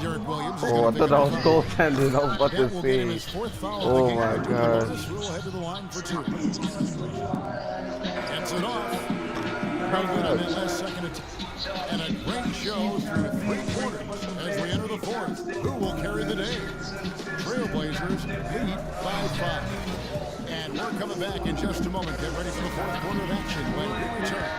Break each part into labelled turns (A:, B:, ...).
A: Derek Williams is
B: Oh, I
A: going to
B: thought that was
A: pick up the foul.
B: goaltending. I was about
A: That
B: to
A: will get him
B: say.
A: his fourth foul
B: Oh
A: of the
B: my
A: game.
B: gosh.
A: We'll head to the line for two. Gets it off. Pretty good on that last second attempt. And a great show through three quarters as we enter the fourth. Who will carry the day? Trailblazers lead by 5. And we're coming back in just a moment. Get ready for the fourth quarter of action when we return.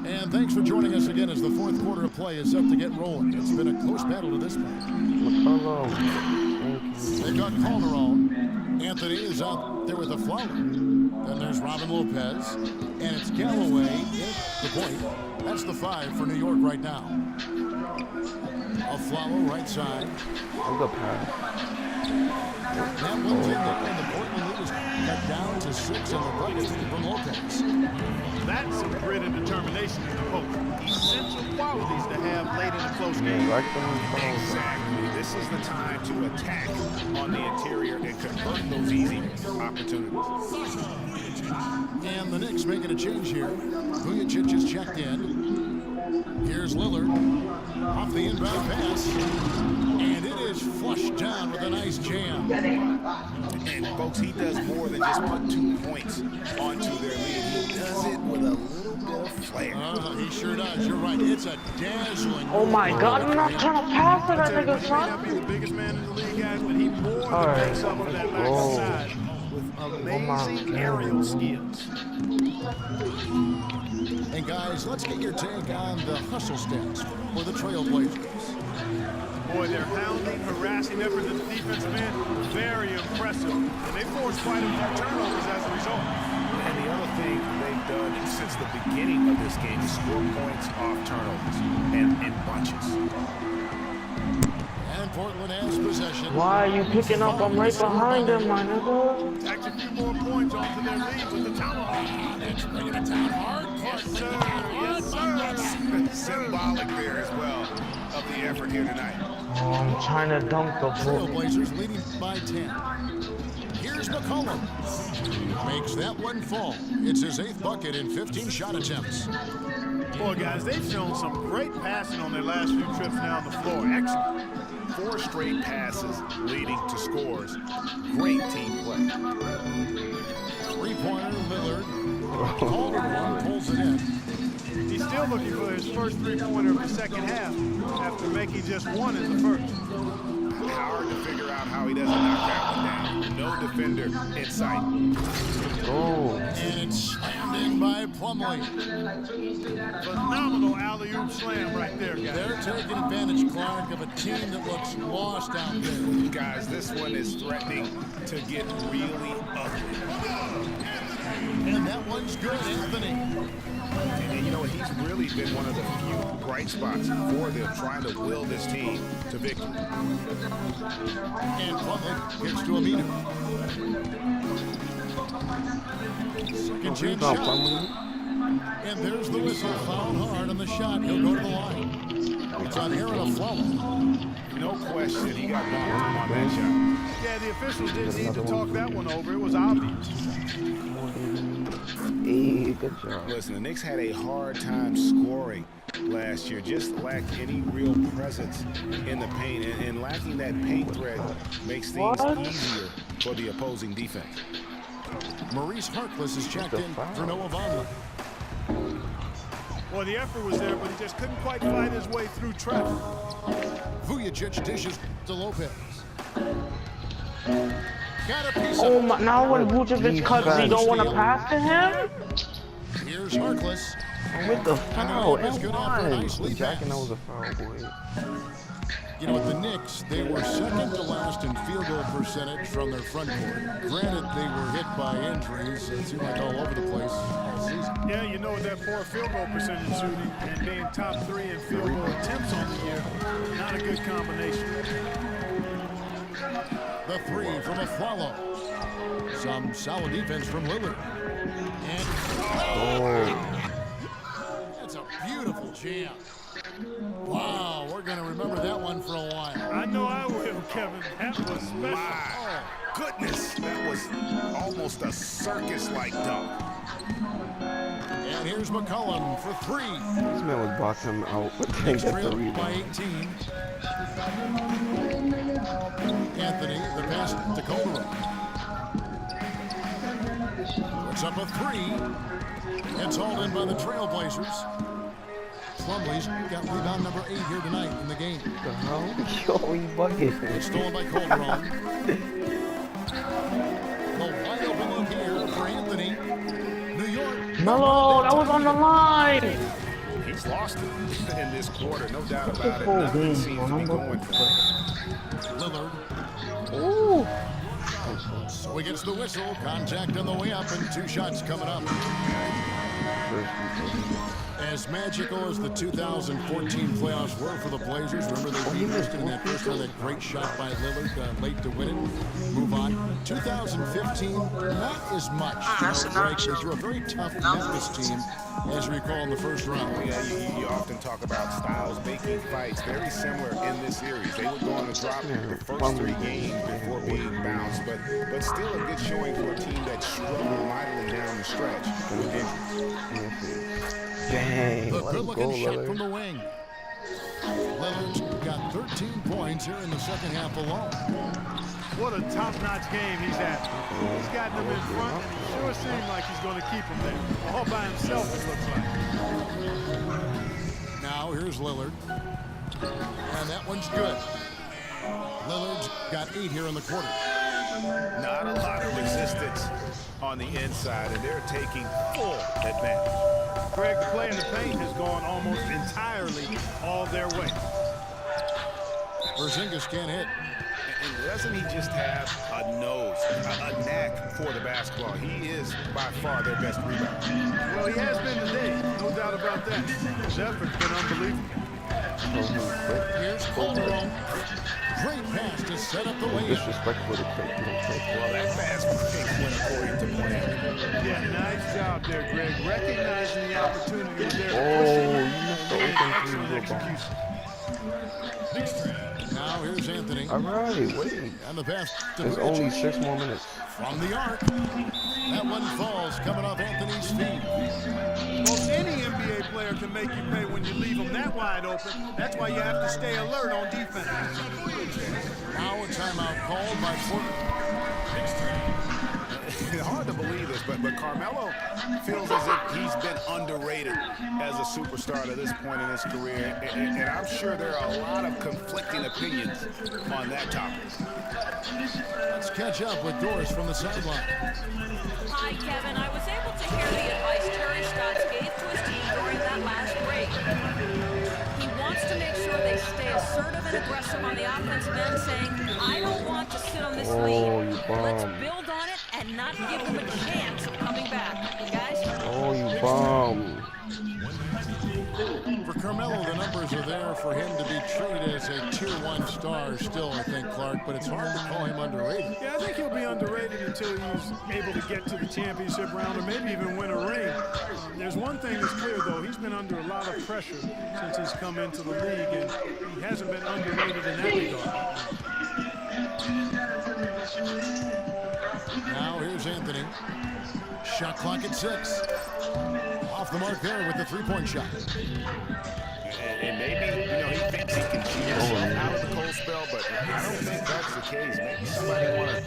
A: And thanks for joining us again as the fourth quarter of play is set to get rolling. It's been a close battle to this point.
B: McCollum.
A: They've got Calderon. Anthony is out there with a flower. Then there's Robin Lopez. And it's Galloway at the point. That's the 5 for New York right now. Afflalo right side.
B: Good pass.
A: That one's in there, and the Portland lead is cut down to 6 on the bucket from Lopez.
C: That's some grit and determination in the post. Essential qualities to have late in a close game.
D: Exactly. This is the time to attack on the interior and convert those easy opportunities.
A: And the Knicks making a change here. Vujacic is checked in. Here's Lillard off the inbound pass. And it is flushed down with a nice jam.
D: And folks, he does more than just put 2 points onto their lead. He does it with a little bit of flair.
A: He sure does. You're right. It's a dazzling.
E: Oh my God! I'm not trying to pass to that nigga,
C: He may
E: son.
C: not be the biggest man in the league, guys, but he more than makes up for that lack of size with amazing aerial skills.
A: And guys, let's get your take on the hustle stats for the Trailblazers.
C: Boy, their hounding, harassing effort at the defensive end, very impressive. And they forced quite a few turnovers as a result.
D: And the other thing they've done since the beginning of this game is score points off turnovers and in bunches.
A: And Portland has possession.
E: Why are you picking up? I'm right behind him, my nigga.
C: Tacked a few more points onto their lead with the tomahawk.
A: It's bringing it down hard.
C: Yes, sir. Yes, sir.
D: Symbolic there as well of the effort here tonight.
E: Oh, I'm trying to dunk the ball.
A: Trailblazers leading by 10. Here's McCollum. Makes that one fall. It's his 8th bucket in 15 shot attempts.
C: Boy, guys, they've shown some great passing on their last few trips down the floor. Excellent.
D: 4 straight passes leading to scores. Great team play.
A: Three-pointer, Lillard. Calderon pulls it in.
C: He's still looking for his first three-pointer of the second half after making just one in the first.
D: Hard to figure out how he doesn't knock that one down. No defender in sight.
B: Oh.
A: And it's slammed in by Plumlee.
C: Phenomenal alley-oop slam right there, guys.
A: They're taking advantage, Clark, of a team that looks lost out there.
D: Guys, this one is threatening to get really ugly.
A: And that one's good, Anthony.
D: And you know what? He's really been one of the few bright spots for them trying to will this team to victory.
A: And Plumlee gets to Aminu. Second chance shot. And there's the whistle. Fouled hard on the shot. He'll go to the line. It's on Aaron Afflalo.
D: No question, he got bumped on that shot.
C: Yeah, the officials didn't need to talk that one over. It was obvious.
B: Hey, good job.
D: Listen, the Knicks had a hard time scoring last year, just lacked any real presence in the paint, and lacking that paint threat makes things easier for the opposing defense.
A: Maurice Harkless is checked in for Noah Vonleh.
C: Well, the effort was there, but he just couldn't quite find his way through traffic.
A: Vujacic dishes to Lopez. Got a piece
E: Oh
A: of
E: my! Now when Vucevic cuts, you don't want to pass to him.
A: Here's Harkless.
B: With the foul,
A: Lopez good after a nice
B: and
A: lead
B: Jacking, that
A: pass.
B: was a foul, boy.
A: You know, with the Knicks, they were second to last in field goal percentage from their front court. Granted, they were hit by injuries. It seemed like all over the place all season.
C: Yeah, you know, that poor field goal percentage shooting and being top 3 in field goal attempts on the year, not a good combination.
A: The 3 from Afflalo. Some solid defense from Lillard. And that's a beautiful jam. Wow, we're going to remember that one for a while.
C: I know I will, Kevin. That was special.
D: My goodness, that was almost a circus-like dunk.
A: And And here's McCollum for three.
B: This man was boxing him out, but can't get the
A: Trail by
B: rebound.
A: 18. Anthony, the pass to Calderon. Puts up a three. It's hauled in by the Trailblazers. Plumlee's got rebound number 8 here tonight in the game.
B: What the hell? Yo, he bucket.
A: It's stolen by Calderon. The wide open look here for Anthony. New York.
E: Melo, that was on the line.
D: He's lost it in this quarter, no doubt about it.
E: whole
D: Nothing
E: game,
D: seems to be going for him.
A: Lillard.
B: Ooh.
A: So he gets the whistle. Contact on the way up and 2 shots coming up. As magical as the 2014 playoffs were for the Blazers, remember they beat Houston in that first round, that great shot by Lillard late to win it. Move on. 2015, not as much. They drew a very tough Memphis team, as you recall, in the first round.
D: Yeah, you often talk about styles making fights very similar in this series. They were going to drop the first 3 games before being bounced, but still a good showing for a team that struggled mightily down the stretch with injuries.
B: Dang,
A: The
B: let him go,
A: good-looking shot from
B: Lillard.
A: the wing. Lillard's got 13 points here in the second half alone.
C: What a top-notch game he's having. He's gotten them in front, and he sure seems like he's going to keep them there. All by himself, it looks like.
A: Now here's Lillard. And that one's good. Lillard's got 8 here in the quarter.
D: Not a lot of resistance on the inside, and they're taking full advantage.
C: Greg, the play in the paint has gone almost entirely all their way.
A: Porzingis can't hit.
D: And doesn't he just have a nose, a knack for the basketball? He is by far their best rebounder.
C: Well, he has been today, no doubt about that. His effort's been unbelievable.
A: Here's Calderon. Great pass to set up the layup.
B: Disrespectful to quick.
D: Well, that fast break went according to plan.
C: Yeah, nice job there, Greg. Recognizing the opportunity was there.
B: Oh, you missed the open
C: Excellent
B: three.
C: execution.
A: Now here's Anthony.
B: All right, wait.
A: And the pass to
B: There's
A: Bridges.
B: only 6 more minutes.
A: From the arc. That one falls coming off Anthony's feet.
C: Most any NBA player can make you pay when you leave them that wide open. That's why you have to stay alert on defense.
A: Now a timeout called by Portland.
D: Hard to believe this, but Carmelo feels as if he's been underrated as a superstar to this point in his career, and I'm sure there are a lot of conflicting opinions on that topic.
A: Let's catch up with Doris from the sideline.
F: Hi, Kevin. I was able to hear the advice Terry Stotts gave to his team during that last break. He wants to make sure they stay assertive and aggressive on the offensive end, saying, I don't want to sit on this lead.
B: you
F: Let's
B: bum.
F: build on it and not give them a chance of coming back. Guys?
B: Oh, you bum.
A: For Carmelo, the numbers are there for him to be treated as a tier 1 star still, I think, Clark, but it's hard to call him underrated.
C: Yeah, I think he'll be underrated until he's able to get to the championship round or maybe even win a ring. There's one thing that's clear, though. He's been under a lot of pressure since he's come into the league, and he hasn't been underrated in that regard.
A: Now here's Anthony. Shot clock at 6. Off the mark there with the 3-point shot.
D: And maybe, he thinks he can cheat himself out of the cold spell, but I don't think that's the case. Maybe somebody want to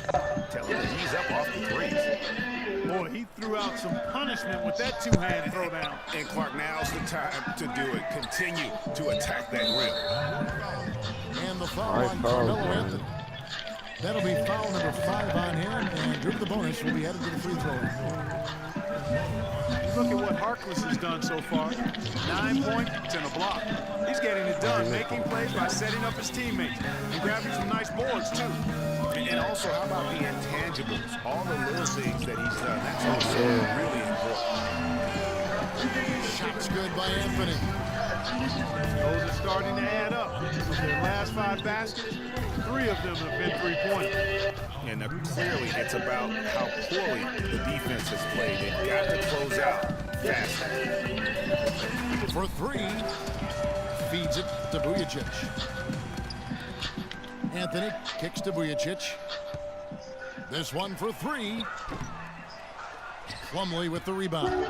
D: tell him to ease up off the threes.
C: Boy, he threw out some punishment with that 2-hand throwdown.
D: And Clark, now's the time to do it. Continue to attack that rim.
A: And the foul
B: Nice
A: on
B: foul,
A: Carmelo
B: man.
A: Anthony. That'll be foul number 5 on him, and during the bonus will be added to the free throw.
C: Look at what Harkless has done so far. 9 points and a block. He's getting it done, making plays by setting up his teammates. And grabbing some nice boards, too.
D: And also, how about the intangibles? All the little things that he's done. That's also really important.
A: Shots good by Anthony.
C: Those are starting to add up. Of their last 5 baskets, 3 of them have been 3-pointers.
D: And clearly, it's about how poorly the defense has played. They've got to close out fast.
A: For 3. Feeds it to Vujacic. Anthony kicks to Vujacic. This one for 3. Plumlee with the rebound.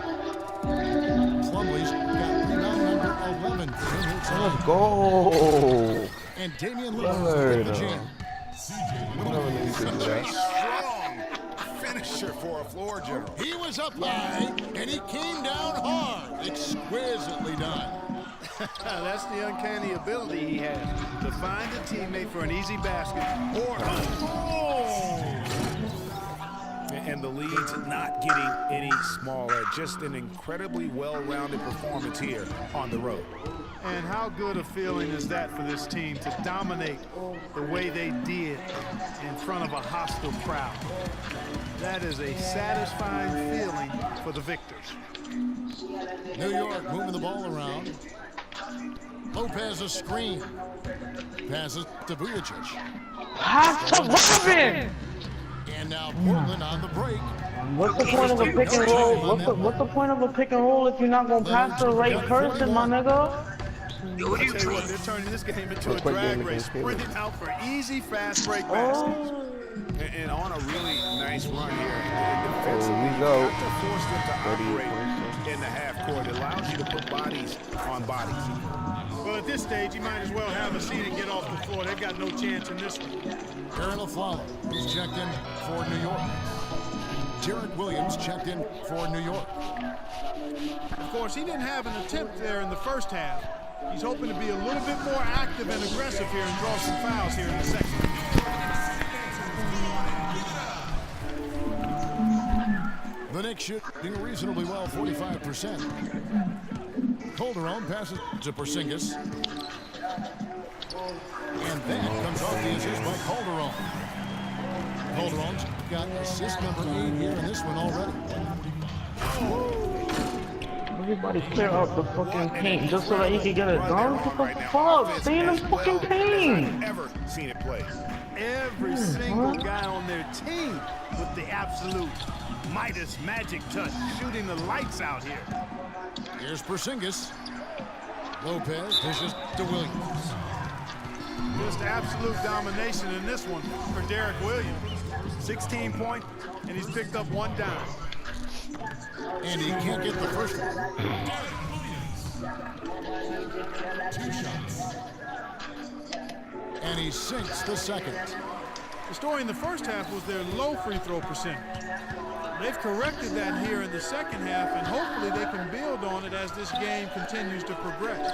A: Plumlee's got rebound number 11 in his
B: Let's
A: side.
B: go.
A: And Damian Lillard with the jam.
B: Never knew you could do that.
D: Strong finisher for a floor general.
A: He was up high, and he came down hard. Exquisitely done.
C: That's the uncanny ability he has to find a teammate for an easy basket or
D: And the lead's not getting any smaller. Just an incredibly well-rounded performance here on the road.
C: And how good a feeling is that for this team to dominate the way they did in front of a hostile crowd? That is a satisfying feeling for the victors.
A: New York moving the ball around. Lopez a screen. Passes to Vujicic.
E: Pass to Robin.
A: And now Portland on the break.
E: What's the point of a pick and roll? What's the point of a pick and roll if you're not gonna pass to the right person, my nigga?
C: I tell you what, they're turning this game into a drag race, sprinting out for easy, fast break baskets.
D: And on a really nice run here.
B: There we go.
D: To force them to operate in the half court. It allows you to put bodies on bodies.
C: Well, at this stage, you might as well have a seat and get off the floor. They've got no chance in this one.
A: Aaron Aflalo is checked in for New York. Jarek Williams checked in for New York.
C: Of course, he didn't have an attempt there in the first half. He's hoping to be a little bit more active and aggressive here and draw some fouls here in the second.
A: The Knicks shooting reasonably well, 45%. Calderon passes to Porzingis. And that comes off the assist by Calderon. Calderon's got assist number 8 here in this one already.
E: Everybody clear out the fucking paint just so that he can get it done. What the fuck? Stay in the fucking paint.
D: Ever seen it play?
C: Every single guy on their team with the absolute Midas magic touch, shooting the lights out here.
A: Here's Porzingis. Lopez dishes to Williams.
C: Just absolute domination in this one for Derek Williams. 16 points, and he's picked up one down.
A: And he can't get the first one. 2 shots. And he sinks the second.
C: The story in the first half was their low free throw percentage. They've corrected that here in the second half, and hopefully they can build on it as this game continues to progress.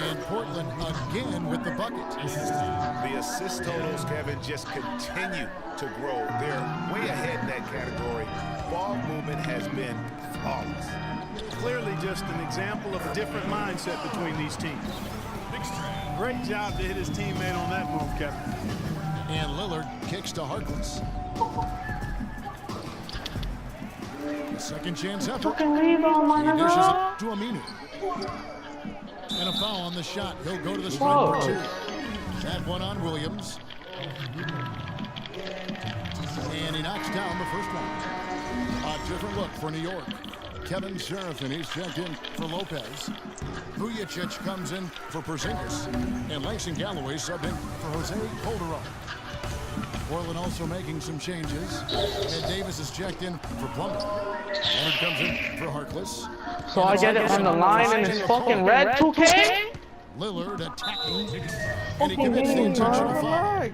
A: And Portland again with the bucket.
D: The assist totals, Kevin, just continue to grow. They're way ahead in that category. Ball movement has been flawless.
C: Clearly just an example of a different mindset between these teams. Great job to hit his teammate on that move, Kevin.
A: And Lillard kicks to Harkless. The second chance effort.
E: Fucking rebound, my
A: He dishes
E: nigga.
A: it to Aminu. And a foul on the shot. He'll go to the stripe for 2. That one on Williams. And he knocks down the first one. A different look for New York. Kevin Serafin, he's checked in for Lopez. Vujicic comes in for Porzingis. And Langston Galloway subbed in for Jose Calderon. Portland also making some changes. And Davis is checked in for Plumlee. Leonard comes in for Harkless.
E: So I get it on the line and it's fucking red 2K?
A: Lillard attacking. And he commits the intentional foul.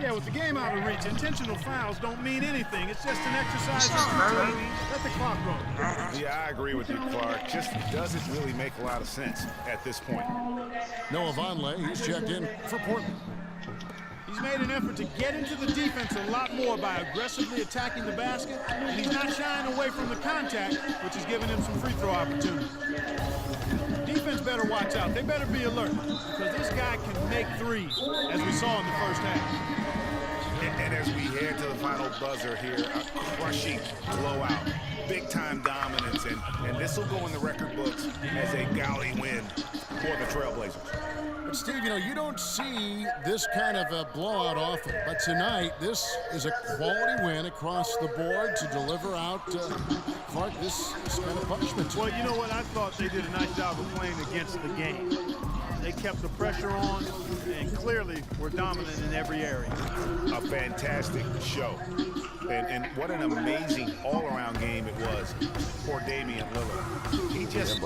C: Yeah, with the game out of reach, intentional fouls don't mean anything. It's just an exercise in futility. Let the clock roll.
D: Yeah, I agree with you, Clark. Just doesn't really make a lot of sense at this point.
A: Noah Vonleh, he's checked in for Portland.
C: He's made an effort to get into the defense a lot more by aggressively attacking the basket, and he's not shying away from the contact, which has given him some free throw opportunities. Defense better watch out. They better be alert, because this guy can make threes, as we saw in the first half.
D: And as we head to the final buzzer here, a crushing blowout, big-time dominance, and this will go in the record books as a gaudy win for the Trailblazers.
A: But Steve, you know, you don't see this kind of a blowout often, but tonight this is a quality win across the board to deliver out Clark this kind of punishment.
C: Well, you know what? I thought they did a nice job of playing against the game. They kept the pressure on, and clearly were dominant in every area.
D: A fantastic show. And what an amazing all-around game it was for Damian Lillard. He just